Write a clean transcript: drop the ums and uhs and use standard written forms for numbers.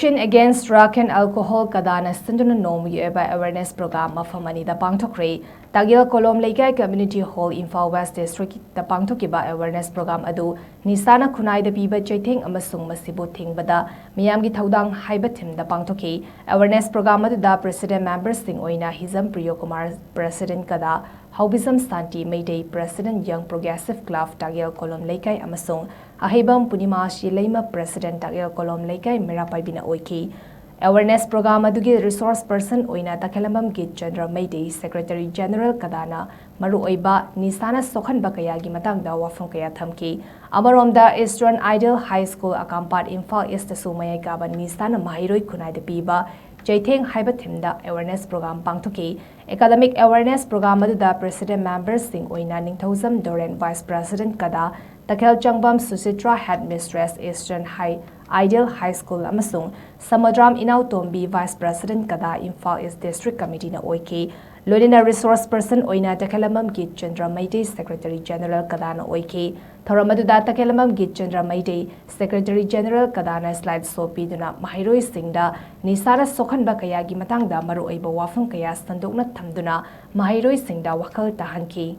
Action Against Drug and Alcohol Cada Sinduna Nongmagi Oiba Awareness Program Mapham Anida Pangthokhre Tagil Kolom Leikai Community Hall Imphal West District the Pangthokiba Awareness Program Adu Nisana Kunai the Piba Jaiting Amasung Masibu Ting Bada Miyamgi Taudang Haibatim the Pangthoki Awareness Program Adu da President Members Sing Oina Hizam Priyo Kumar President Cada Haubisam Santi Mayday President Young Progressive Club Tagil Kolom Leikai Amasung Ahibam Punima Shilaima President Tagil Kolom Leikai Mirapai Bina Oiki Awareness Program Adugi Resource Person Oina Takelambam Git General Mayday Secretary General Cadana Maru Oiba Nisana Sokhan Bakayagi Matangda Wafung Kaya Thamki Amaromda Eastern Ideal High School Akampat Imphal East Sumaya Gaban Nisana Mahiroi Kunai de Piba Jaitheng Haibathimda Awareness Program Pangthoki Academic Awareness Program Aduda President Members Sing Oina Ningthozam Doren Vice President Cada Takel Changbam Susitra Headmistress Eastern Ideal High School Amasung Samadram Inau Tombi Vice President Cada Imphal East District Committee na Oiki Lodina Resource Person Oina Takelamam Git Chandra Mayday Secretary General Cada na Oiki Thoramaduda Takelamam Git Chandra Mayday Secretary General Cada na slide sopi duna Mahiroi Singda Nisara Sokhan Bakayagi Matangda Maru Oiba Wafung Kaya Sandokna Thamduna Mahiroi Singda Wakal Tahanki